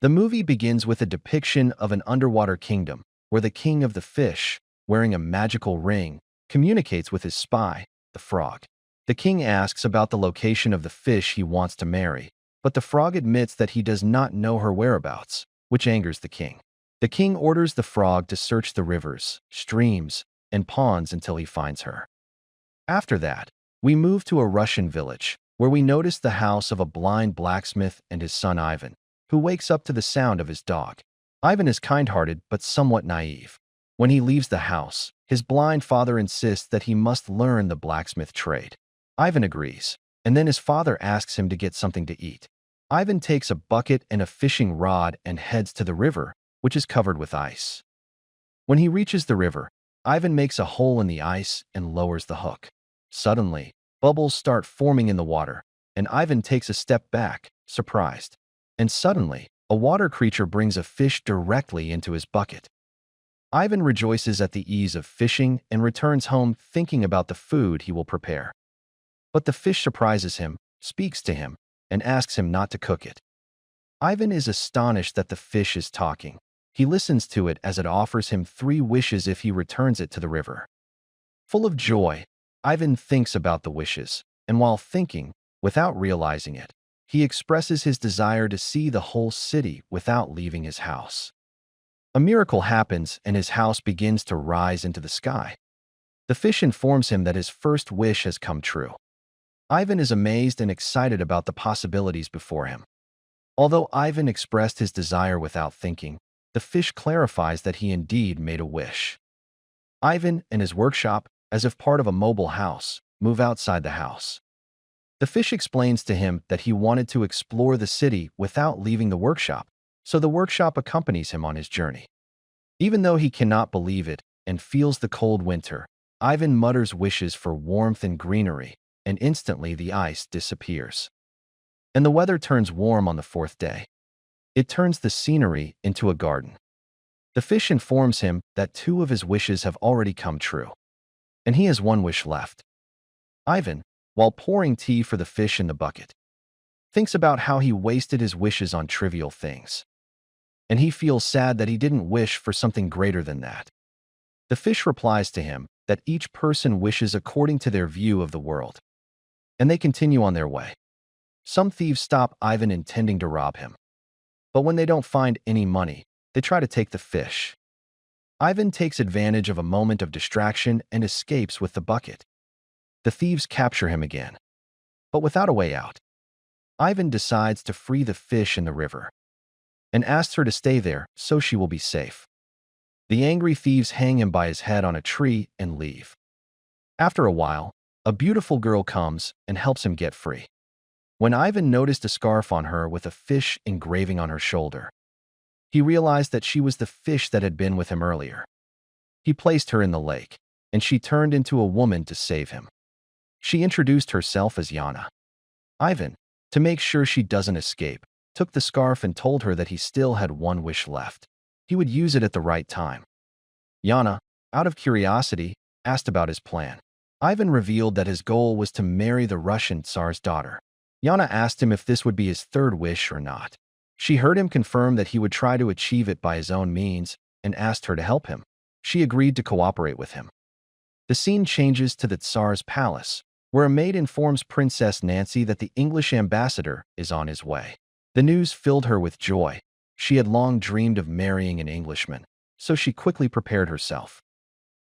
The movie begins with a depiction of an underwater kingdom where the king of the fish, wearing a magical ring, communicates with his spy, the frog. The king asks about the location of the fish he wants to marry, but the frog admits that he does not know her whereabouts, which angers the king. The king orders the frog to search the rivers, streams, and ponds until he finds her. After that, we move to a Russian village, where we notice the house of a blind blacksmith and his son Ivan, who wakes up to the sound of his dog. Ivan is kind-hearted but somewhat naive. When he leaves the house, his blind father insists that he must learn the blacksmith trade. Ivan agrees, and then his father asks him to get something to eat. Ivan takes a bucket and a fishing rod and heads to the river, which is covered with ice. When he reaches the river, Ivan makes a hole in the ice and lowers the hook. Suddenly, bubbles start forming in the water, and Ivan takes a step back, surprised. And suddenly, a water creature brings a fish directly into his bucket. Ivan rejoices at the ease of fishing and returns home thinking about the food he will prepare. But the fish surprises him, speaks to him, and asks him not to cook it. Ivan is astonished that the fish is talking. He listens to it as it offers him 3 wishes if he returns it to the river. Full of joy, Ivan thinks about the wishes, and while thinking, without realizing it, he expresses his desire to see the whole city without leaving his house. A miracle happens and his house begins to rise into the sky. The fish informs him that his first wish has come true. Ivan is amazed and excited about the possibilities before him. Although Ivan expressed his desire without thinking, the fish clarifies that he indeed made a wish. Ivan and his workshop, as if part of a mobile house, move outside the house. The fish explains to him that he wanted to explore the city without leaving the workshop, so the workshop accompanies him on his journey. Even though he cannot believe it and feels the cold winter, Ivan mutters wishes for warmth and greenery, and instantly the ice disappears. And the weather turns warm on the 4th day. It turns the scenery into a garden. The fish informs him that 2 of his wishes have already come true, and he has 1 wish left. Ivan, while pouring tea for the fish in the bucket, thinks about how he wasted his wishes on trivial things. And he feels sad that he didn't wish for something greater than that. The fish replies to him that each person wishes according to their view of the world, and they continue on their way. Some thieves stop Ivan intending to rob him, but when they don't find any money, they try to take the fish. Ivan takes advantage of a moment of distraction and escapes with the bucket. The thieves capture him again, but without a way out. Ivan decides to free the fish in the river and asks her to stay there so she will be safe. The angry thieves hang him by his head on a tree and leave. After a while, a beautiful girl comes and helps him get free. When Ivan noticed a scarf on her with a fish engraving on her shoulder, he realized that she was the fish that had been with him earlier. He placed her in the lake, and she turned into a woman to save him. She introduced herself as Yana. Ivan, to make sure she doesn't escape, took the scarf and told her that he still had 1 wish left. He would use it at the right time. Yana, out of curiosity, asked about his plan. Ivan revealed that his goal was to marry the Russian Tsar's daughter. Yana asked him if this would be his 3rd wish or not. She heard him confirm that he would try to achieve it by his own means and asked her to help him. She agreed to cooperate with him. The scene changes to the Tsar's palace, where a maid informs Princess Nancy that the English ambassador is on his way. The news filled her with joy. She had long dreamed of marrying an Englishman, so she quickly prepared herself.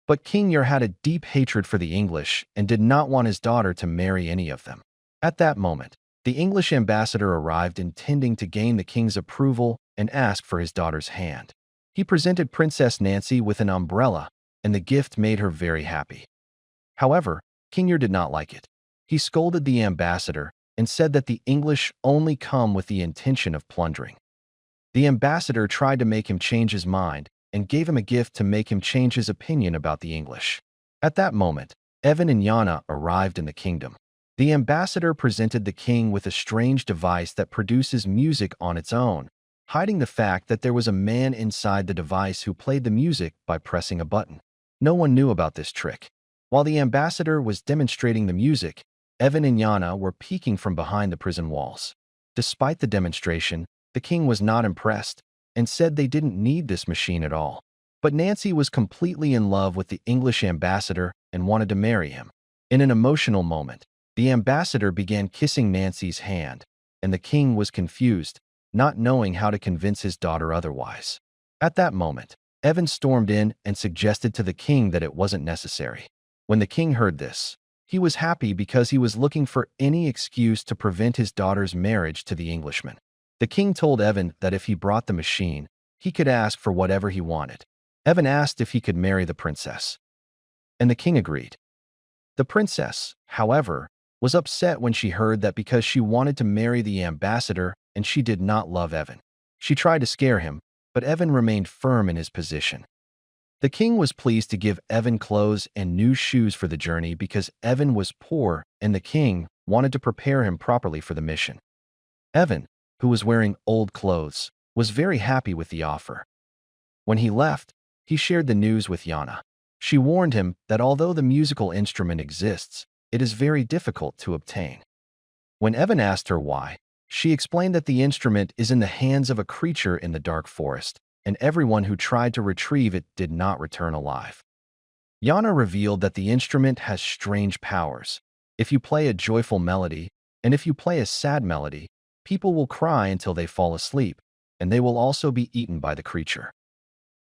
But King Ur had a deep hatred for the English and did not want his daughter to marry any of them. At that moment, the English ambassador arrived intending to gain the king's approval and ask for his daughter's hand. He presented Princess Nancy with an umbrella, and the gift made her very happy. However, King Ur did not like it. He scolded the ambassador and said that the English only come with the intention of plundering. The ambassador tried to make him change his mind and gave him a gift to make him change his opinion about the English. At that moment, Evan and Yana arrived in the kingdom. The ambassador presented the king with a strange device that produces music on its own, hiding the fact that there was a man inside the device who played the music by pressing a button. No one knew about this trick. While the ambassador was demonstrating the music, Evan and Yana were peeking from behind the prison walls. Despite the demonstration, The king was not impressed and said they didn't need this machine at all. But Nancy was completely in love with the English ambassador and wanted to marry him. In an emotional moment, the ambassador began kissing Nancy's hand, and the king was confused, not knowing how to convince his daughter otherwise. At that moment, Evan stormed in and suggested to the king that it wasn't necessary. When the king heard this, he was happy because he was looking for any excuse to prevent his daughter's marriage to the Englishman. The king told Evan that if he brought the machine, he could ask for whatever he wanted. Evan asked if he could marry the princess, and the king agreed. The princess, however, was upset when she heard that because she wanted to marry the ambassador and she did not love Evan. She tried to scare him, but Evan remained firm in his position. The king was pleased to give Evan clothes and new shoes for the journey because Evan was poor and the king wanted to prepare him properly for the mission. Evan, who was wearing old clothes, was very happy with the offer. When he left, he shared the news with Yana. She warned him that although the musical instrument exists, it is very difficult to obtain. When Evan asked her why, she explained that the instrument is in the hands of a creature in the dark forest, and everyone who tried to retrieve it did not return alive. Yana revealed that the instrument has strange powers. If you play a joyful melody, and if you play a sad melody, people will cry until they fall asleep, and they will also be eaten by the creature.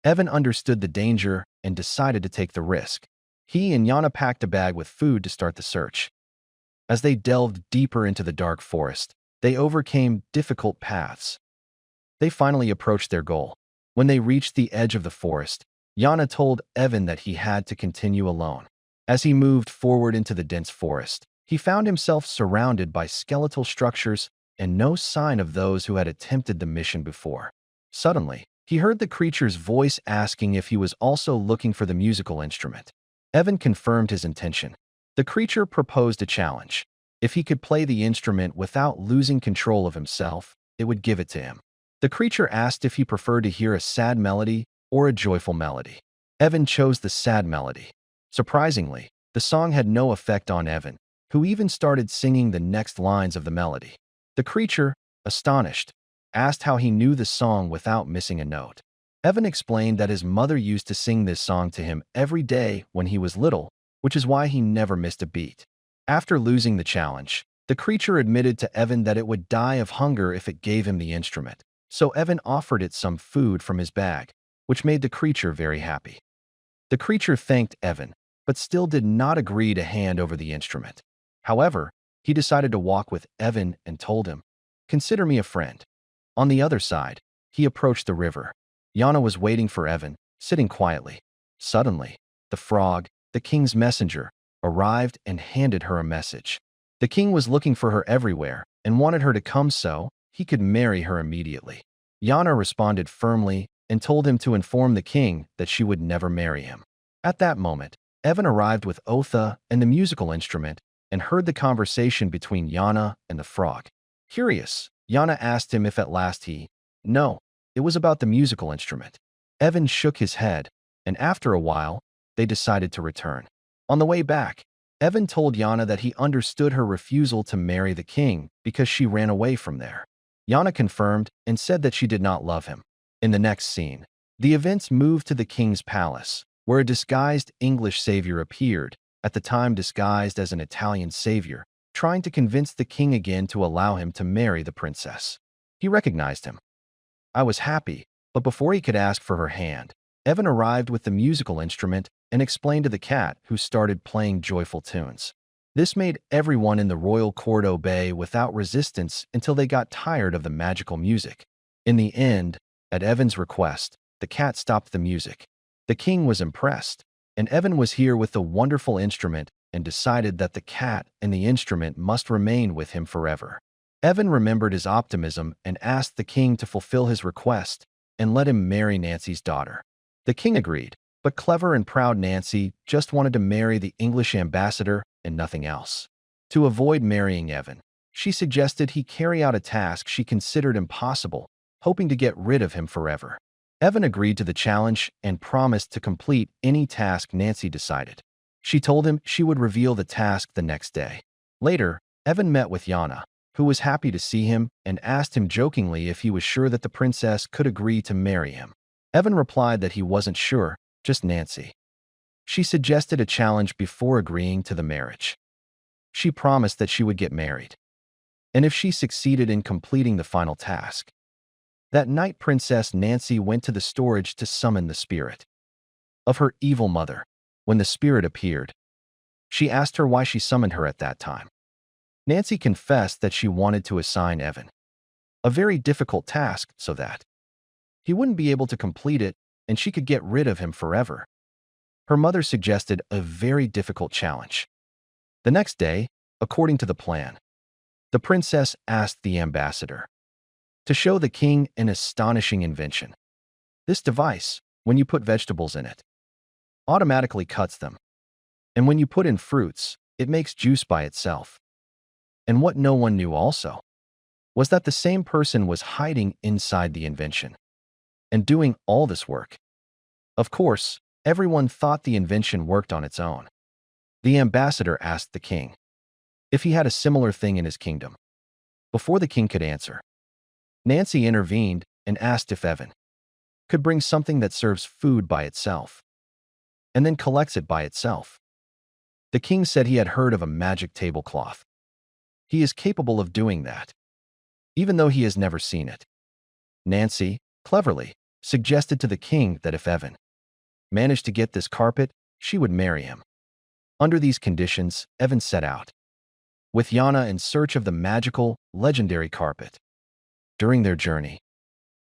Evan understood the danger and decided to take the risk. He and Yana packed a bag with food to start the search. As they delved deeper into the dark forest, they overcame difficult paths. They finally approached their goal. When they reached the edge of the forest, Yana told Evan that he had to continue alone. As he moved forward into the dense forest, he found himself surrounded by skeletal structures and no sign of those who had attempted the mission before. Suddenly, he heard the creature's voice asking if he was also looking for the musical instrument. Evan confirmed his intention. The creature proposed a challenge. If he could play the instrument without losing control of himself, it would give it to him. The creature asked if he preferred to hear a sad melody or a joyful melody. Evan chose the sad melody. Surprisingly, the song had no effect on Evan, who even started singing the next lines of the melody. The creature, astonished, asked how he knew the song without missing a note. Evan explained that his mother used to sing this song to him every day when he was little, which is why he never missed a beat. After losing the challenge, the creature admitted to Evan that it would die of hunger if it gave him the instrument, so Evan offered it some food from his bag, which made the creature very happy. The creature thanked Evan, but still did not agree to hand over the instrument. However, he decided to walk with Evan and told him, "Consider me a friend." On the other side, he approached the river. Yana was waiting for Evan, sitting quietly. Suddenly, the frog, the king's messenger, arrived and handed her a message. The king was looking for her everywhere and wanted her to come so he could marry her immediately. Yana responded firmly and told him to inform the king that she would never marry him. At that moment, Evan arrived with Otha and the musical instrument and heard the conversation between Yana and the frog. Curious, Yana asked him if at last No, it was about the musical instrument. Evan shook his head, and after a while, they decided to return. On the way back, Evan told Yana that he understood her refusal to marry the king because she ran away from there. Yana confirmed and said that she did not love him. In the next scene, the events moved to the king's palace, where a disguised English savior appeared, at the time disguised as an Italian savior, trying to convince the king again to allow him to marry the princess. He recognized him. I was happy, but before he could ask for her hand, Evan arrived with the musical instrument and explained to the cat, who started playing joyful tunes. This made everyone in the royal court obey without resistance until they got tired of the magical music. In the end, at Evan's request, the cat stopped the music. The king was impressed, and Evan was here with the wonderful instrument and decided that the cat and the instrument must remain with him forever. Evan remembered his optimism and asked the king to fulfill his request and let him marry Nancy's daughter. The king agreed, but clever and proud Nancy just wanted to marry the English ambassador and nothing else. To avoid marrying Evan, she suggested he carry out a task she considered impossible, hoping to get rid of him forever. Evan agreed to the challenge and promised to complete any task Nancy decided. She told him she would reveal the task the next day. Later, Evan met with Yana. who was happy to see him and asked him jokingly if he was sure that the princess could agree to marry him. Evan replied that he wasn't sure, just Nancy. She suggested a challenge before agreeing to the marriage. She promised that she would get married, and if she succeeded in completing the final task. That night, Princess Nancy went to the storage to summon the spirit of her evil mother. When the spirit appeared, she asked her why she summoned her at that time. Nancy confessed that she wanted to assign Evan a very difficult task so that he wouldn't be able to complete it and she could get rid of him forever. Her mother suggested a very difficult challenge. The next day, according to the plan, the princess asked the ambassador to show the king an astonishing invention. This device, when you put vegetables in it, automatically cuts them. And when you put in fruits, it makes juice by itself. And what no one knew also was that the same person was hiding inside the invention and doing all this work. Of course, everyone thought the invention worked on its own. The ambassador asked the king if he had a similar thing in his kingdom. Before the king could answer, Nancy intervened and asked if Evan could bring something that serves food by itself and then collects it by itself. The king said he had heard of a magic tablecloth. He is capable of doing that, even though he has never seen it. Nancy, cleverly, suggested to the king that if Evan managed to get this carpet, she would marry him. Under these conditions, Evan set out with Yana in search of the magical, legendary carpet. During their journey,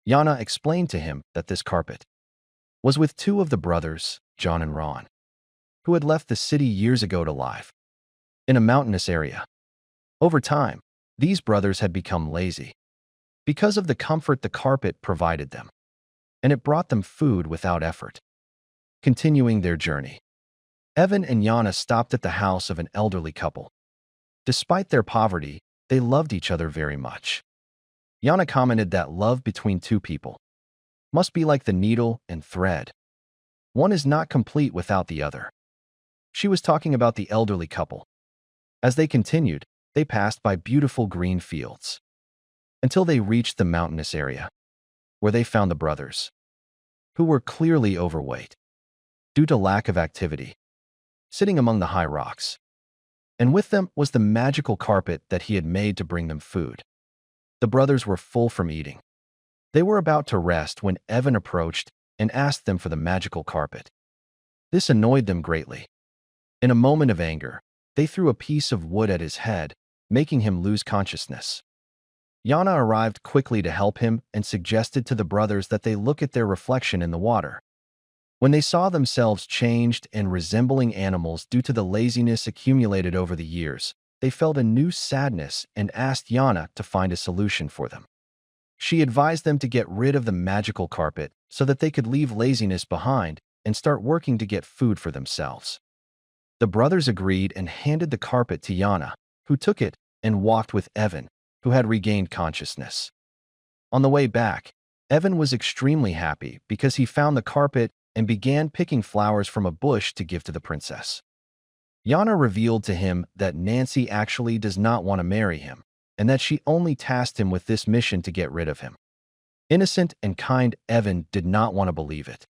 Yana explained to him that this carpet was with two of the brothers, John and Ron, who had left the city years ago to live in a mountainous area. Over time, these brothers had become lazy because of the comfort the carpet provided them, and it brought them food without effort. Continuing their journey, Evan and Yana stopped at the house of an elderly couple. Despite their poverty, they loved each other very much. Yana commented that love between two people must be like the needle and thread. One is not complete without the other. She was talking about the elderly couple. As they continued, they passed by beautiful green fields until they reached the mountainous area, where they found the brothers, who were clearly overweight due to lack of activity, sitting among the high rocks. And with them was the magical carpet that he had made to bring them food. The brothers were full from eating. They were about to rest when Evan approached and asked them for the magical carpet. This annoyed them greatly. In a moment of anger, they threw a piece of wood at his head, making him lose consciousness. Yana arrived quickly to help him and suggested to the brothers that they look at their reflection in the water. When they saw themselves changed and resembling animals due to the laziness accumulated over the years, they felt a new sadness and asked Yana to find a solution for them. She advised them to get rid of the magical carpet so that they could leave laziness behind and start working to get food for themselves. The brothers agreed and handed the carpet to Yana, who took it and walked with Evan, who had regained consciousness. On the way back, Evan was extremely happy because he found the carpet and began picking flowers from a bush to give to the princess. Yana revealed to him that Nancy actually does not want to marry him, and that she only tasked him with this mission to get rid of him. Innocent and kind Evan did not want to believe it.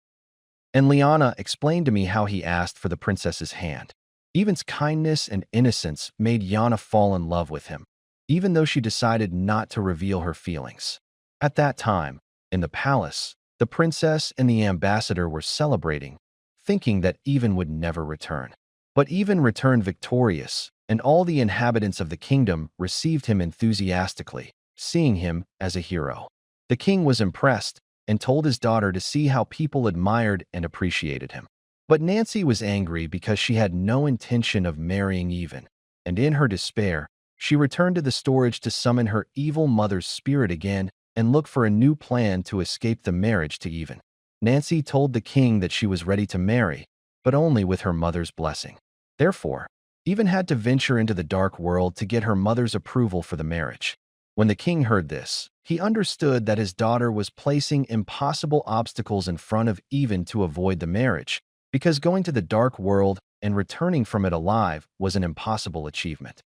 And Liana explained to me how he asked for the princess's hand. Evan's kindness and innocence made Yana fall in love with him, even though she decided not to reveal her feelings. At that time, in the palace, the princess and the ambassador were celebrating, thinking that Evan would never return. But Evan returned victorious, and all the inhabitants of the kingdom received him enthusiastically, seeing him as a hero. The king was impressed and told his daughter to see how people admired and appreciated him. But Nancy was angry because she had no intention of marrying Evan, and in her despair, she returned to the storage to summon her evil mother's spirit again and look for a new plan to escape the marriage to Evan. Nancy told the king that she was ready to marry, but only with her mother's blessing. Therefore, Evan had to venture into the dark world to get her mother's approval for the marriage. When the king heard this, he understood that his daughter was placing impossible obstacles in front of Evan to avoid the marriage, because going to the dark world and returning from it alive was an impossible achievement.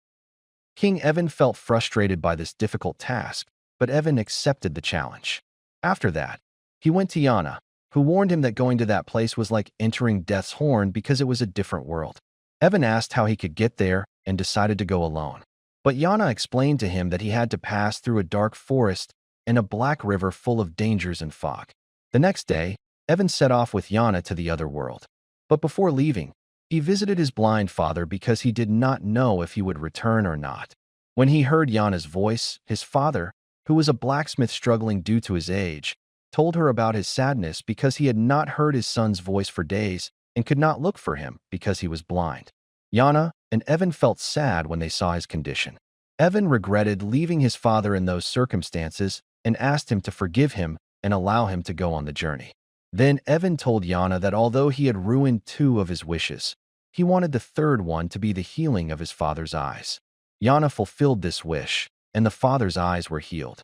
King Evan felt frustrated by this difficult task, but Evan accepted the challenge. After that, he went to Yana, who warned him that going to that place was like entering Death's Horn because it was a different world. Evan asked how he could get there and decided to go alone. But Yana explained to him that he had to pass through a dark forest and a black river full of dangers and fog. The next day, Evan set off with Yana to the other world. But before leaving, he visited his blind father because he did not know if he would return or not. When he heard Yana's voice, his father, who was a blacksmith struggling due to his age, told her about his sadness because he had not heard his son's voice for days and could not look for him because he was blind. Yana and Evan felt sad when they saw his condition. Evan regretted leaving his father in those circumstances and asked him to forgive him and allow him to go on the journey. Then Evan told Yana that although he had ruined 2 of his wishes, he wanted the third one to be the healing of his father's eyes. Yana fulfilled this wish, and the father's eyes were healed.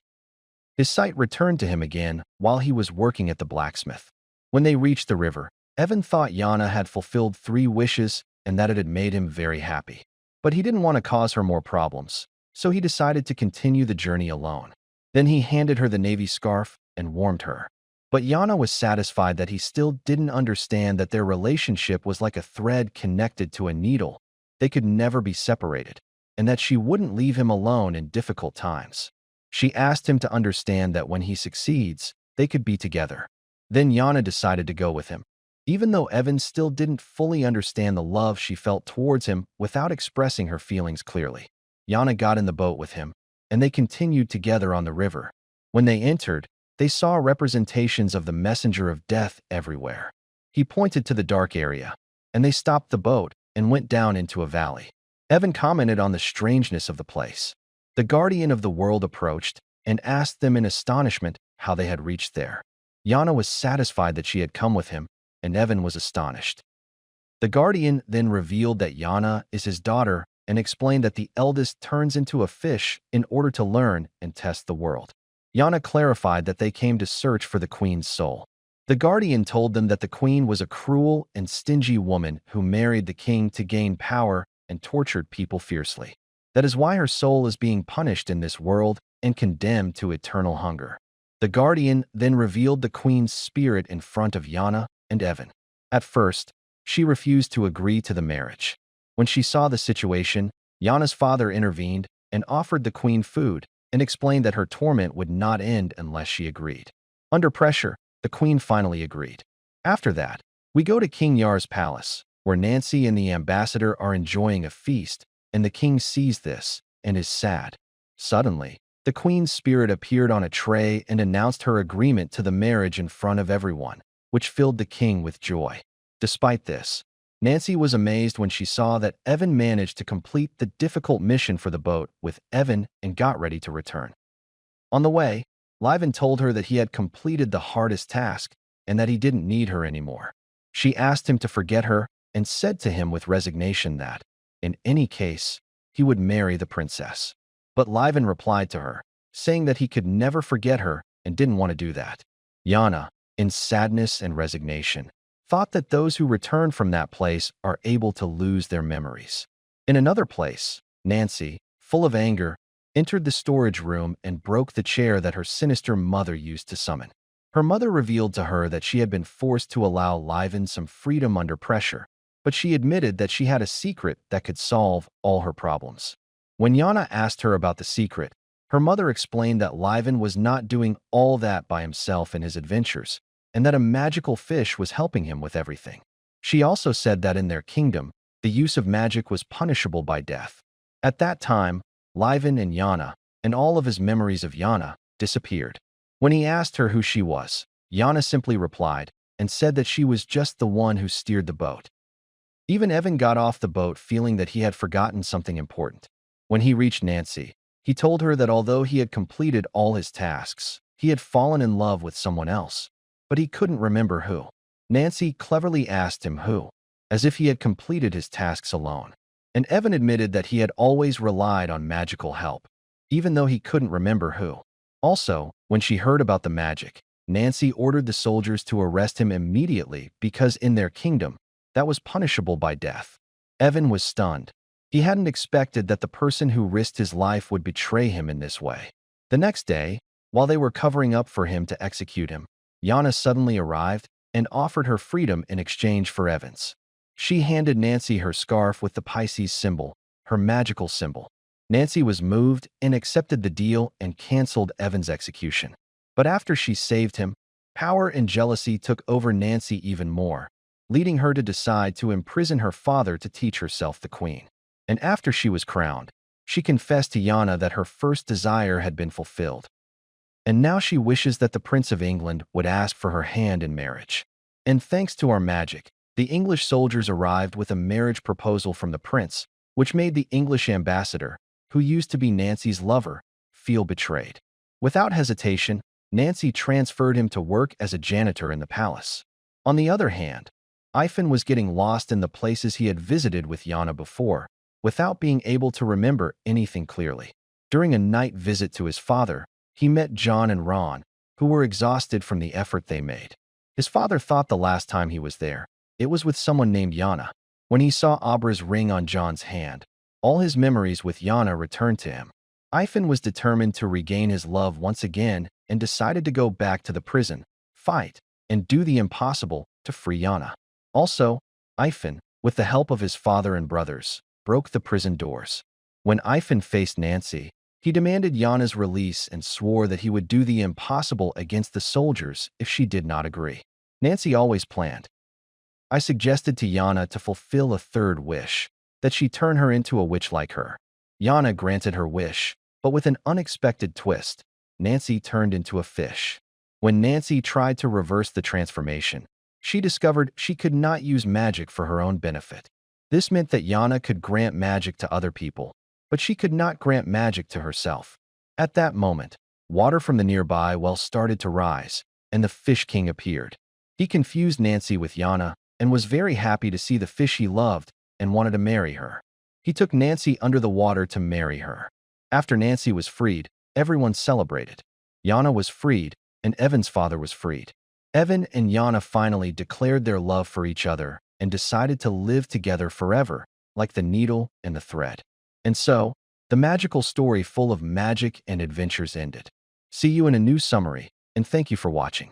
His sight returned to him again while he was working at the blacksmith. When they reached the river, Evan thought Yana had fulfilled 3 wishes and that it had made him very happy. But he didn't want to cause her more problems, so he decided to continue the journey alone. Then he handed her the navy scarf and warmed her. But Yana was satisfied that he still didn't understand that their relationship was like a thread connected to a needle. They could never be separated, and that she wouldn't leave him alone in difficult times. She asked him to understand that when he succeeds, they could be together. Then Yana decided to go with him. Even though Evan still didn't fully understand the love she felt towards him without expressing her feelings clearly. Yana got in the boat with him, and they continued together on the river. When they entered, they saw representations of the messenger of death everywhere. He pointed to the dark area, and they stopped the boat and went down into a valley. Evan commented on the strangeness of the place. The guardian of the world approached and asked them in astonishment how they had reached there. Yana was satisfied that she had come with him, and Evan was astonished. The guardian then revealed that Yana is his daughter and explained that the eldest turns into a fish in order to learn and test the world. Yana clarified that they came to search for the queen's soul. The guardian told them that the queen was a cruel and stingy woman who married the king to gain power and tortured people fiercely. That is why her soul is being punished in this world and condemned to eternal hunger. The guardian then revealed the queen's spirit in front of Yana and Evan. At first, she refused to agree to the marriage. When she saw the situation, Yana's father intervened and offered the queen food and explained that her torment would not end unless she agreed. Under pressure, the queen finally agreed. After that, we go to King Yar's palace, where Nancy and the ambassador are enjoying a feast, and the king sees this and is sad. Suddenly, the queen's spirit appeared on a tray and announced her agreement to the marriage in front of everyone, which filled the king with joy. Despite this, Nancy was amazed when she saw that Evan managed to complete the difficult mission for the boat with Evan and got ready to return. On the way, Liven told her that he had completed the hardest task and that he didn't need her anymore. She asked him to forget her and said to him with resignation that, in any case, he would marry the princess. But Liven replied to her, saying that he could never forget her and didn't want to do that. Yana, in sadness and resignation, thought that those who return from that place are able to lose their memories. In another place, Nancy, full of anger, entered the storage room and broke the chair that her sinister mother used to summon. Her mother revealed to her that she had been forced to allow Liven some freedom under pressure, but she admitted that she had a secret that could solve all her problems. When Yana asked her about the secret, her mother explained that Liven was not doing all that by himself in his adventures, and that a magical fish was helping him with everything. She also said that in their kingdom, the use of magic was punishable by death. At that time, Liven and Yana, and all of his memories of Yana, disappeared. When he asked her who she was, Yana simply replied and said that she was just the one who steered the boat. Even Evan got off the boat feeling that he had forgotten something important. When he reached Nancy, he told her that although he had completed all his tasks, he had fallen in love with someone else, but he couldn't remember who. Nancy cleverly asked him who, as if he had completed his tasks alone. And Evan admitted that he had always relied on magical help, even though he couldn't remember who. Also, when she heard about the magic, Nancy ordered the soldiers to arrest him immediately because in their kingdom, that was punishable by death. Evan was stunned. He hadn't expected that the person who risked his life would betray him in this way. The next day, while they were covering up for him to execute him, Yana suddenly arrived and offered her freedom in exchange for Evan's. She handed Nancy her scarf with the Pisces symbol, her magical symbol. Nancy was moved and accepted the deal and canceled Evan's execution. But after she saved him, power and jealousy took over Nancy even more, leading her to decide to imprison her father to teach herself the queen. And after she was crowned, she confessed to Yana that her first desire had been fulfilled. And now she wishes that the Prince of England would ask for her hand in marriage. And thanks to our magic, the English soldiers arrived with a marriage proposal from the prince, which made the English ambassador, who used to be Nancy's lover, feel betrayed. Without hesitation, Nancy transferred him to work as a janitor in the palace. On the other hand, Ivan was getting lost in the places he had visited with Yana before, without being able to remember anything clearly. During a night visit to his father, he met John and Ron, who were exhausted from the effort they made. His father thought the last time he was there, it was with someone named Yana. When he saw Abra's ring on John's hand, all his memories with Yana returned to him. Ivan was determined to regain his love once again and decided to go back to the prison, fight, and do the impossible to free Yana. Also, Ivan, with the help of his father and brothers, broke the prison doors. When Ivan faced Nancy, he demanded Yana's release and swore that he would do the impossible against the soldiers if she did not agree. Nancy always planned. I suggested to Yana to fulfill a third wish, that she turn her into a witch like her. Yana granted her wish, but with an unexpected twist, Nancy turned into a fish. When Nancy tried to reverse the transformation, she discovered she could not use magic for her own benefit. This meant that Yana could grant magic to other people, but she could not grant magic to herself. At that moment, water from the nearby well started to rise, and the Fish King appeared. He confused Nancy with Yana and was very happy to see the fish he loved and wanted to marry her. He took Nancy under the water to marry her. After Nancy was freed, everyone celebrated. Yana was freed, and Evan's father was freed. Evan and Yana finally declared their love for each other and decided to live together forever, like the needle and the thread. And so, the magical story full of magic and adventures ended. See you in a new summary, and thank you for watching.